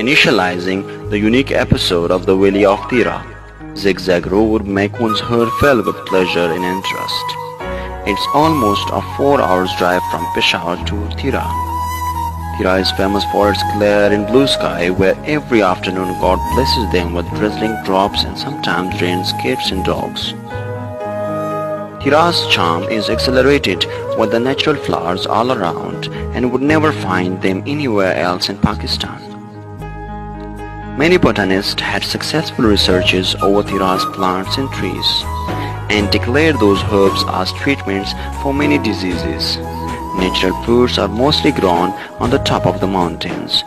initializing the unique episode of the Valley of Teeraah. Zigzag road make one's heart fill with pleasure and interest. It's almost a 4 hours drive from Peshawar to Teeraah. Teeraah is famous for its clear and blue sky, where every afternoon God blesses them with drizzling drops and sometimes rains cats and dogs. Teeraah's charm is accelerated with the natural flowers all around, and would never find them anywhere else in Pakistan. Many botanists had successful researches over Teeraah's plants and trees, and declared those herbs as treatments for many diseases. Natural fruits are mostly grown on the top of the mountains,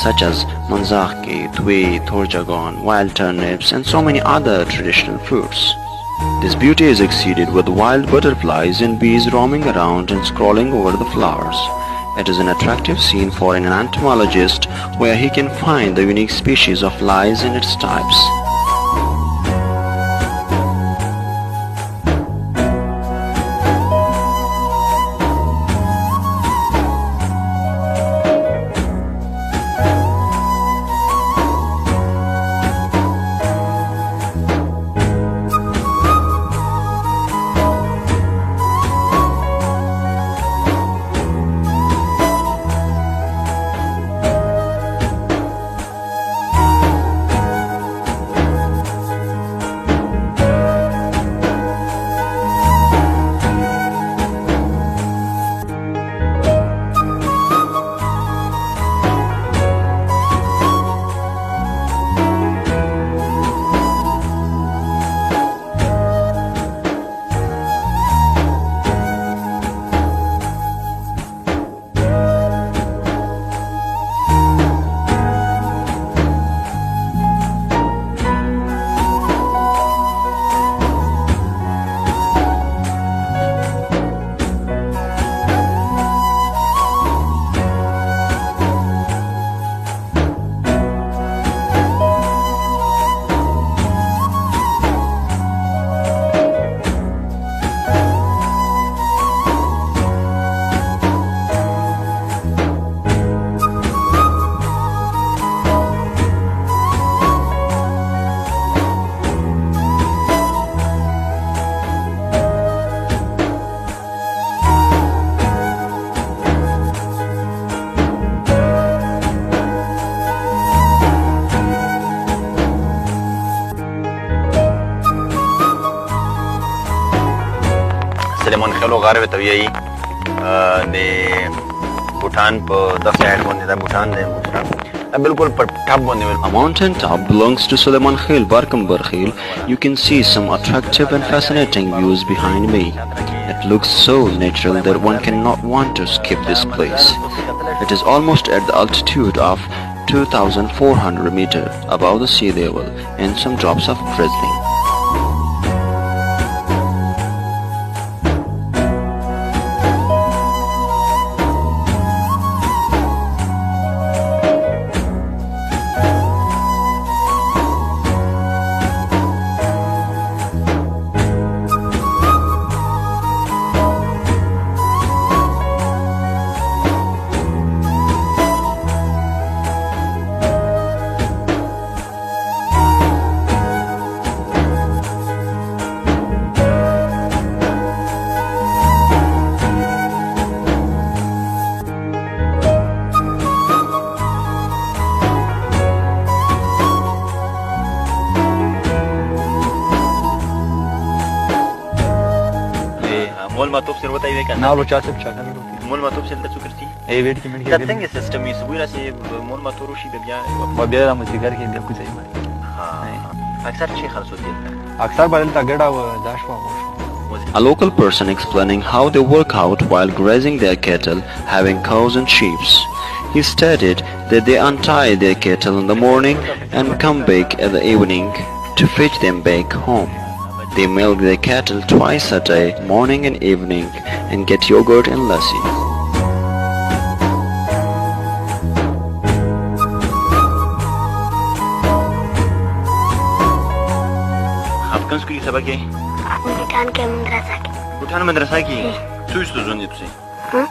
such as manzaki, tui, thorjagon, wild turnips, and so many other traditional fruits. This beauty is exceeded with wild butterflies and bees roaming around and scrolling over the flowers. It is an attractive scene for an entomologist, where he can find the unique species of lice and its types. سلیمان خیلو غار طبیعي د بوټان په د سایډ باندې دا بوټان دی بالکل په ټاپ باندې. A mountain top belongs to Suleiman Khel, Barkambar Khel. You can see some attractive and fascinating views behind me. It looks so natural that one cannot want to skip this place. It is almost at the altitude of 2,400 meters above the sea level, and some drops of drizzling. مول مطلوب سر وتا یې کنه نه ورو چا څه چاکنه مول مطلوب سر د څوکر سي ای ویټ کې منډه دا څنګه سیستم یې سویرا سي مول مطلوب شي بیا بیا د مزګر کې بیا کوځي ها اکثر شي خلصو دي اکثر بدل تا ګډا و داشوا. A local person explaining how they work out while grazing their cattle, having cows and sheep. He stated that they untie their cattle in the morning and come back in the evening to fetch them back home. They milk their cattle twice a day, morning and evening, and get yogurt and lassi. आप कौन सी सबक है? भूटान के मदरसा की. भूटान मदरसा की. Suisse तो zone ये तुसे. हाँ?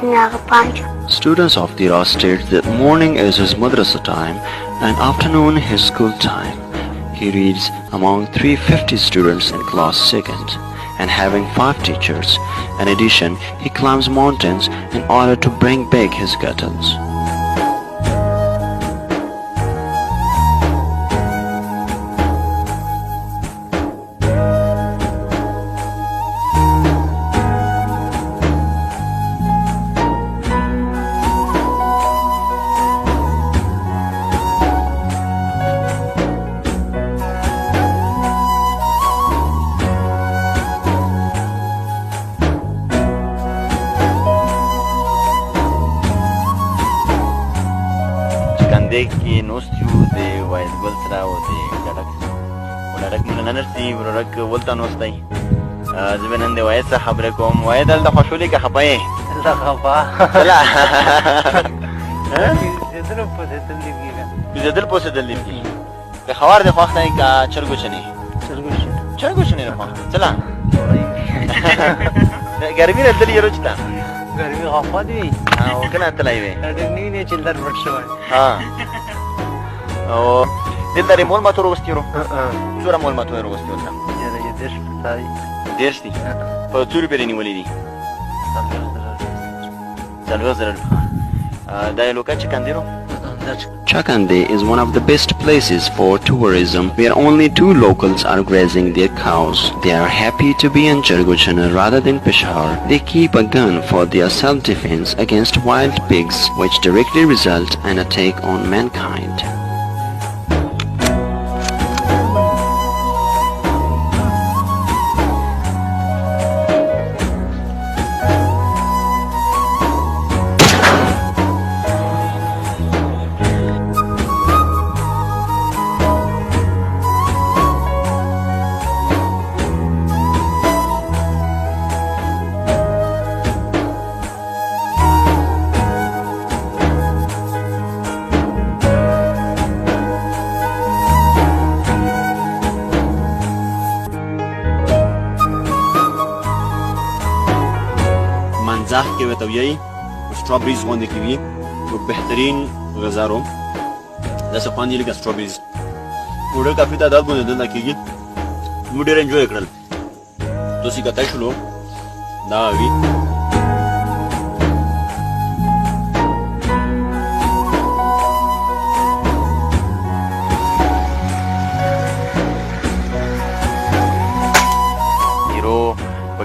Students of Tira state that morning is his madrasa time and afternoon his school time. He reads among 350 students in class 2nd and having 5 teachers. In addition, he climbs mountains in order to bring back his kettles. کې نوستیو د وایز ګل سره او د ډډک مونږ نه نرسي ورک ولته نوستی زه به نن د وایز څخه خبرې کوم وایز دلته خوشحالي که خفه یې دلته خفه بیزېدل پوسېدل دې دي که خوار دې خوښ دی که چرګوچنې چرګوچنې دې خوښ چلا ګرمي نه تللي روج ته ګرمي خفه دي او کله تللی وې ډېر نوي نه چې لر پټ شوی او دلته دې مول ماتو راوستي ورو څومره مول ماتو یې راوستي ورته دېرش دي په څو روپۍ دې نیولي دي 40,000 دا یې لوکه چکندیرو Chakande is one of the best places for tourism where only 2 locals are grazing their cows. They are happy to be in Chargochana rather than Peshawar. They keep a gun for their self-defense against wild pigs which directly result in an attack on mankind. منځاخ کې ورته ویایي سټرابریز غوندې کې وي یو بهترین غذا روم داسې خوند یې لکه سټرابریز ډېر کافي تعداد باندې دلته کېږي موږ ډېر انجوی کړل تاسې کتی شولو دا وي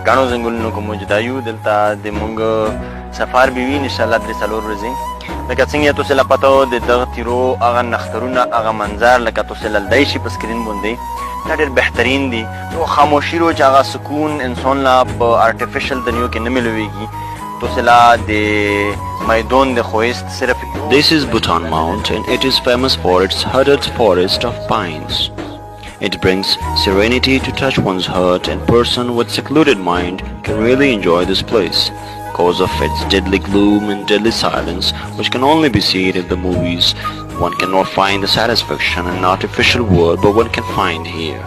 ګڼو ځنګلونو کې موجوده یو دلته د مونږ سفر به وي انشاءالله 3-4 ورځې لکه څنګه تاسو له پته و د دغه تیرو هغه نښترونه هغه منظر لکه تاسو لیدلی شي په سکرین باندې دا ډېر بهترین دي یو خاموشي رو چې هغه سکون انسان له په ارټیفیشل دنیو کې نه میلویږي تاسو له د میدان د ښایست صرف This is Bhutan Mountain. It is famous for its huddled forest of pines. It brings serenity to touch one's heart, and person with secluded mind can really enjoy this place because of its deadly gloom and deadly silence which can only be seen in the movies. One cannot find the satisfaction in an artificial world, but one can find here.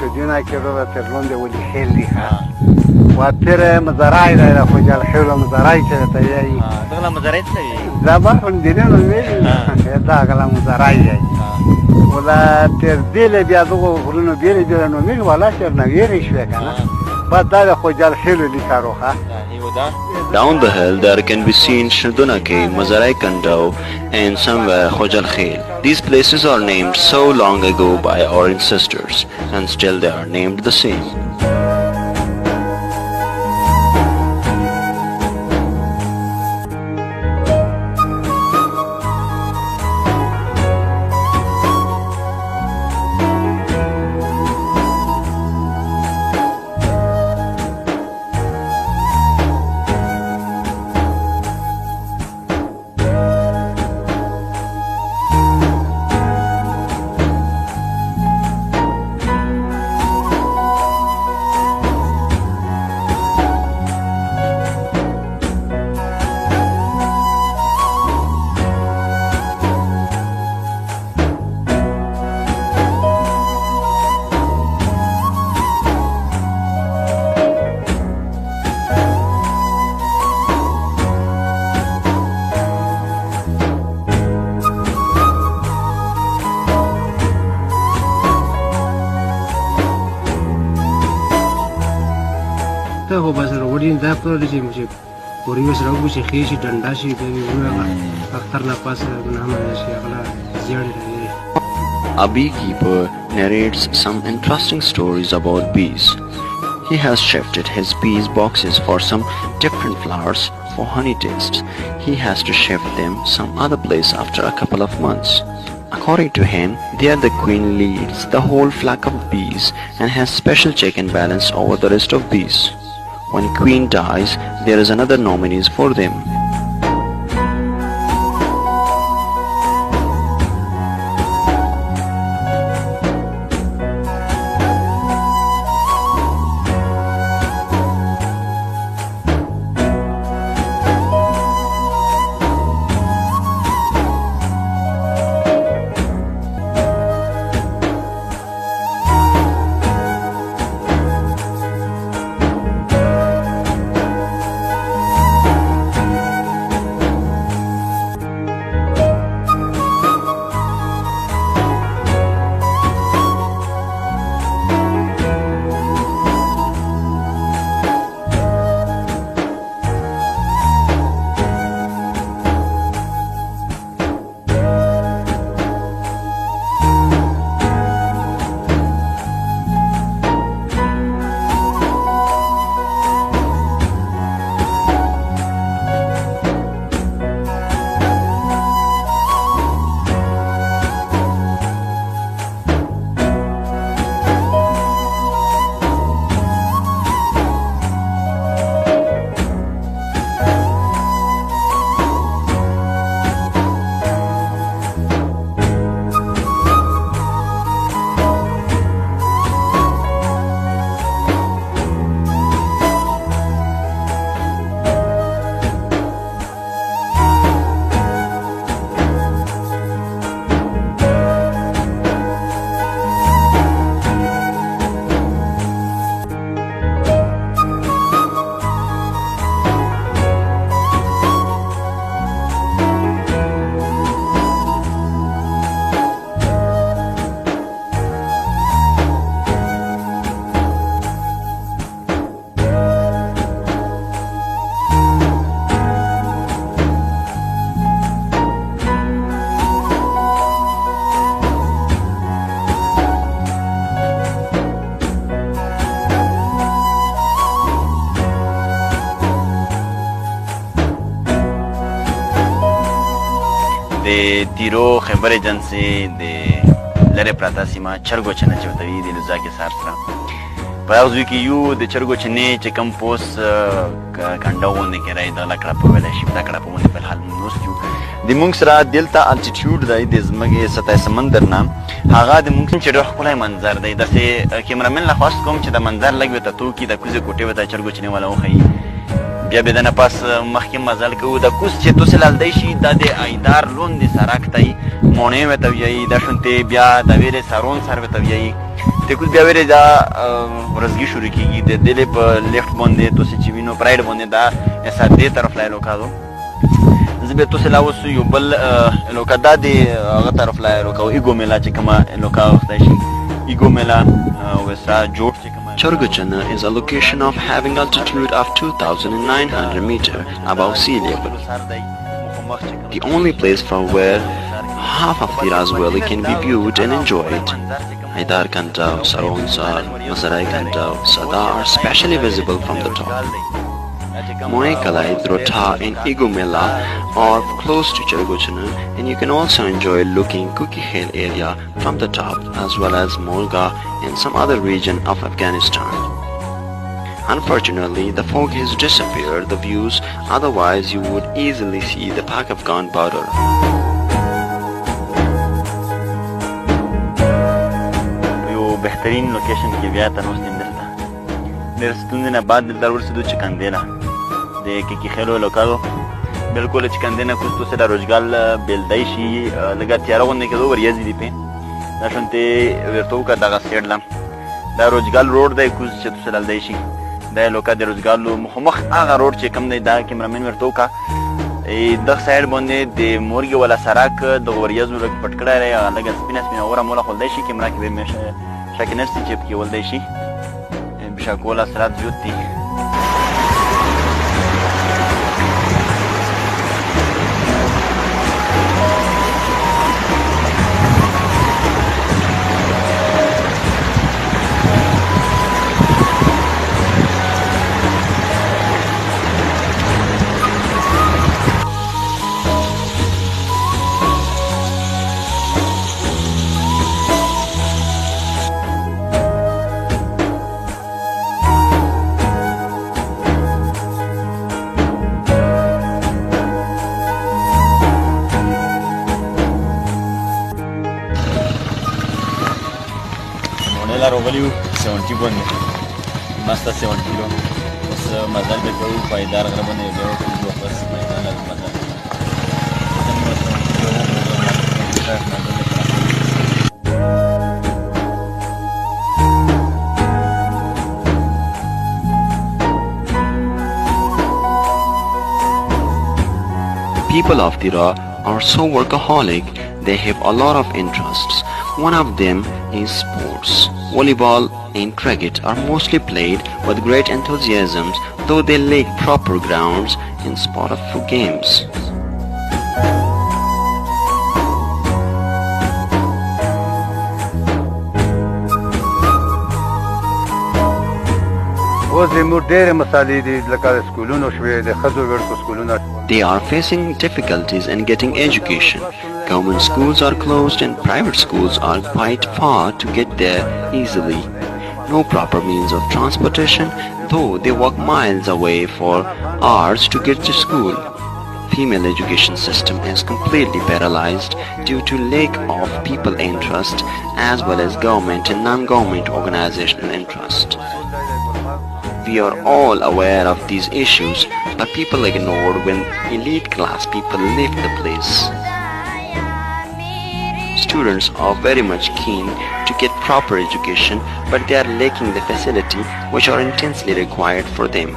شدیونه که رو ترلونده ولی خیلی و تر مزرعی داره خوجال خیلی مزرعی که تایایی دغلا مزرعی تایایی زبا خوندینه رو میری داغلا مزرعی دایی ولا تر دیل بیا دو خلونو بیلی نو میری والا تر نویریش بکنه بعد داره خوجال خیلی لیکارو خواه Down the hill there can be seen Shildunake, Mazarai Kandau and somewhere Khojal Khel. These places are named so long ago by our ancestors and still they are named the same. سره وړي دا پرول چې مشه پوری وسره وګشي خېشي ډنډا شي د ورغه اختر نه پاسه نه هم شي اغلا زیړې لري. A beekeeper narrates some interesting stories about bees. He has shifted his bees boxes for some different flowers for honey taste. He has to shift them some other place after a couple of months. According to him, there the queen leads the whole flock of bees and has special check and balance over the rest of bees. When queen dies, there is another nominees for them. د تیرو خبر ایجنسی د لرې پراته سیمه چرګو چنه چې ورته وایي د لوزاکې سار سره په هغه ځای کې یو د چرګو چنې چې کوم پوس کنډه غوندې کې رایي دغه کړاپه ویلی شي دا کړاپه غوندې په الحال موږ ناست یو د موږ سره دلته الټیټیوډ دی د ځمکې سطح سمندر نه هغه د موږ چې ډېر ښکلی منظر دی داسې کیمرامین له خواست کوم چې د منظر لږ ورته توکي د کوزې کوټې ورته چرګو چنې والا وښیي بیا به د نه پاس مخکې مزل کوو د کوز چې توسې لالدی شي دا د ایدار لوندې سرک دی مڼې ورته ویایي دا شونتې بیا د ویرې سارون سر ورته ویایي د کوز بیا ویرې دا ورځګي شروع کېږي د دلې په لیفټ باندې توسې چې وینو په رایډ باندې دا ایسا دې طرف لا الوکا دو زه بیا توسې لا اوس یو بل الوکا دا د هغه طرف لا الوکا ایګو میلا چې کومه الوکا وختی شي ایګو میلا وسره جوړ چې Chorgochana is a location of having altitude of 2,900 meters above sea level. The only place from where half of Tiraah's valley can be viewed and enjoyed. Haidar Kantau, Saronsar, Mazarai Kantau, Sada are specially visible from the top. Moekalai, Drota and Igumela are close to Chorgochana, and you can also enjoy looking Kuki Hill area from the top as well as Molga and some other region of Afghanistan. Unfortunately, the fog has disappeared the views, otherwise you would easily see the Pak-Afghan border. یو بهترین لوکیشن کې بیا ته نوستیم دلته ډېر ستونزې نه بعد دلته ورسېدو چکندینا د کیکي خیلو لوکادو بالکل چکندینا کوز توسې دا روزګال بیلدی شي لږه تیاره غوندې کېدو وریځې دي پې دا شونتې ورته وکړه دغه سیډ له دا روزګال روډ دی کوز چې توسې لالدی شي دا لوکا د روزګالو مخامخ هغه روډ چې کوم دی دا کیمرامین ورته وکړه دغه سایډ باندې د مورګې والا سړک دغه وریځو لږ پټ کړی دی هغه لږه سپینه سپینه اوره موله خولدی شي کیمرا کې به مې شکې نشته چې پکې ولدی شي بشاکوله سرعت زیات دی راغلی وو 70 باندې مسته 70 کیلو اوس مزل به کوو پایدار غره باندې بیا وکړو بس میدان له مزل People of Teeraah are so workaholic, they have a lot of interests. One of them is sports. Volleyball and cricket are mostly played with great enthusiasm, though they lack proper grounds and spot for games. They are facing difficulties in getting education. Government schools are closed and private schools are quite far to get there easily. No proper means of transportation, though they walk miles away for hours to get to school. Female education system is completely paralyzed due to lack of people interest as well as government and non-government organizational interest. We are all aware of these issues, but people ignore when elite class people leave the place. Students are very much keen to get proper education, but they are lacking the facility which are intensely required for them.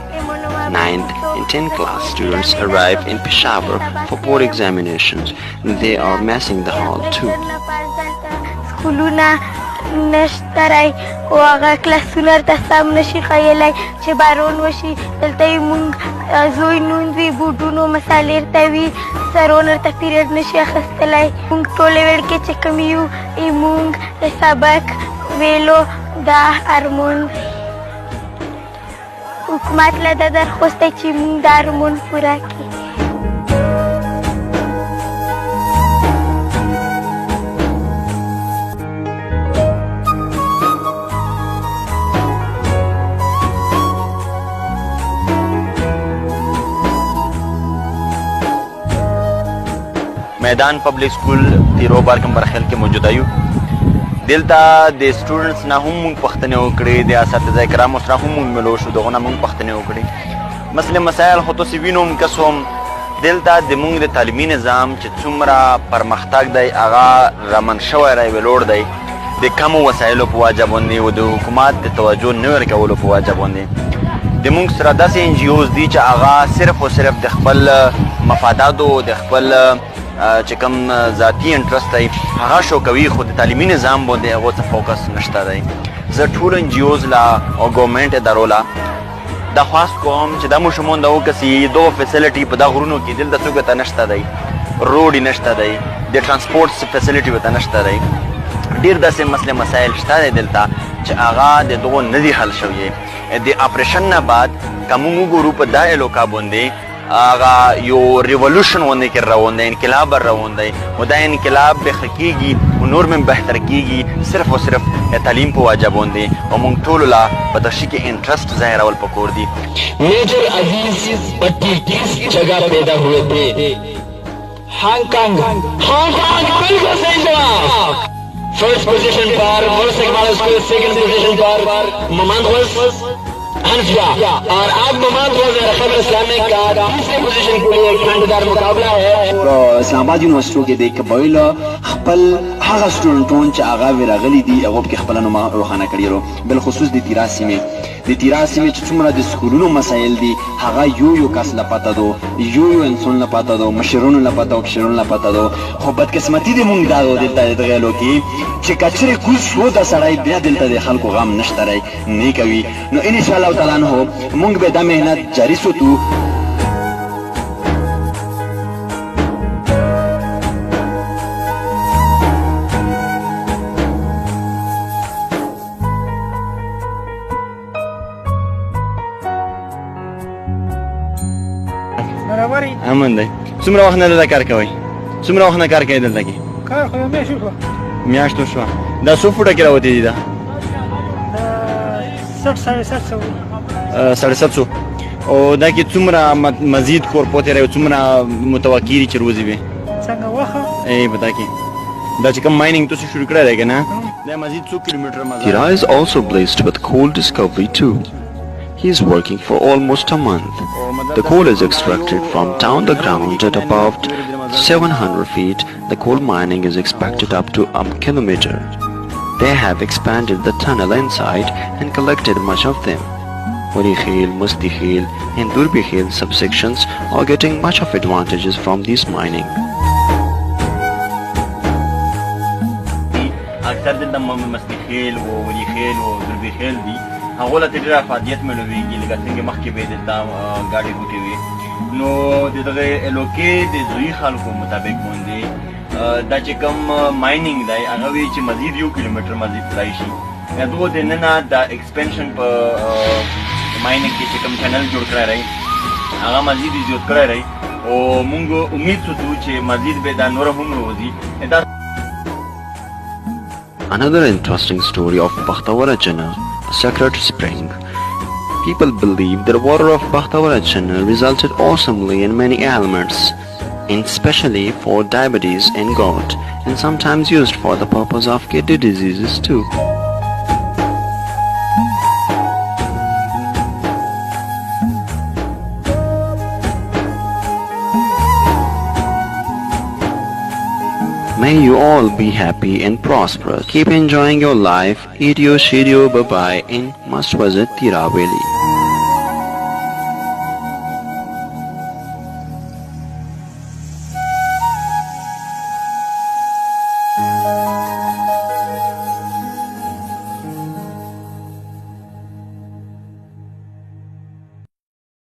9th and 10th class students arrive in Peshawar for board examinations. They are missing the hall too. نشترای او هغه کلاسونه ته سم نشي ښیلی چې بارون وشي دلته یې مونږ زوی نوند وي بوټونو مسالې ورته وي سرونه ورته پیریډ نشي اخیستلی مونږ ټولې وړکې چې کوم یو مونږ د سبق ویلو دا ارمون دی حکومت له دا درخواست دی چې مونږ دا ارمون پوره کړي میدان پبلک سکول تیرو بارکم برخیل کې موجوده یو دلته د سټوډنټس نه هم موږ پوښتنې وکړې د اساتذه کرامو سره هم موږ ملو شو دغه نه موږ پوښتنې وکړې مسلې مسایل خو تاسو وینم که څوم دلته د موږ د تعلیمي نظام چې څومره پرمختګ دی هغه رامن شوی راویلوړ دی د کمو وسایلو په وجه باندې او د حکومت د توجه نه ورکولو په وجه باندې د موږ سره داسې NGOs دي چې هغه صرف او صرف د خپل مفاداتو د خپل چې کوم ذاتي انټرست دی هغه شو کوي خو د تعلیمي نظام باندې هغو ته فوکس نشته دی زه ټولو NGOs لا او ګورمنټ ادارو لا دا خواست کوم چې دا ماشومان د وکسي دغه فیسیلیټي په دغه غرونو کې دلته څوک ته نشته دی روډ نشته دی د ترانسپورټ فیسیلیټي ورته نشته دی ډېر داسې مسلې مسایل شته دی دلته چې هغه د دغو نه دي حل شوي د اپریشن نه بعد که موږ وګورو په دا علاقه باندې هغه یو ریولوشن غوندې کې روان دی انقلاب روان دی او دا انقلاب به ښه کېږي او نور مې بهتر کېږي صرف او صرف تعلیم په وجه باندې او موږ ټولو لا په دغه شي کې انټرسټ ظاهرول پکور دي major अजीज पट्टी 30 जगह पैदा हुए थे Hong Kong बिल्कुल सही जवाब first position पर world second school second position पर मोहम्मद हंसया और आज मोहम्मद खबर इस्लामिक का तीसरे पोजीशन के लिए खंडदार मुकाबला है اسلام آباد یونیورسيټو کې د قبایل خپل هغه سټوډنټون چې هغه ورغلي دي هغه په خپل نوم روښانه کړي بل خصوص د تیراہ سیمې چې څومره د سکولونو مسایل دي هغه یو کس لا پاته دو یو انسان لا پاته دو مشرونو لا پاته او کشرونو لا پاته دو خو بدقسمتي دې مونږ دا دلته دغه لوکي چې کچره کوز شو د سړی بیا دلته د خلکو غم نشته رای نه کوي نو ان شاء الله تعالی نو مونږ به دا مهنت جاری ساتو امن دی څومره وخت نه دلته کار کوئ څومره وخت نه کار کوئ دلته کې کار خو میاشتو شوه دا څو فوټه کې راوتې دي دا 750 او دا کې څومره مزید کور پوتې راوي څومره متوقع دي چې روزي وي څنګه وخه ای په دا کې دا چې کوم مایننګ تاسو شروع کړی دی که نه دا مزید 2 کیلومتر مزید Teeraah is also blessed with coal discovery too. He is working for almost a month. The coal is extracted from down the ground at about 700 feet. The coal mining is expected up to a kilometer. They have expanded the tunnel inside and collected much of them. Wadi Khel, Musti Khel and Durbi Khel subsections are getting much of advantages from this mining. اکثر دلته مستی خیل و ولی خیل و دربي خیل دي هغه له ډېره افادیت ملويږي لکه څنګه مخکې به دلته ګاډي بوټي وي نو دغه الوکې د زوی خلکو مطابق باندې دا چې کوم مایننګ دی هغه وی چې مزید 1 کیلومتر مزید تلای شي دغه د نن د ایکسپنشن په مایننګ کې چې کوم چینل جوړ کړی دی هغه مزید زیات کړی دی او موږ امید ساتو چې مزید به دا نور هم وځي دا Another interesting story of Bakhtawara Jannah, a sacred spring. People believe that water of Bakhtawara Jannah resulted awesomely in many ailments, and especially for diabetes and gout, and sometimes used for the purpose of kidney diseases too. May you all be happy and prosperous. Keep enjoying your life. Eat your shirio, bye-bye, and must visit Teeraah Valley.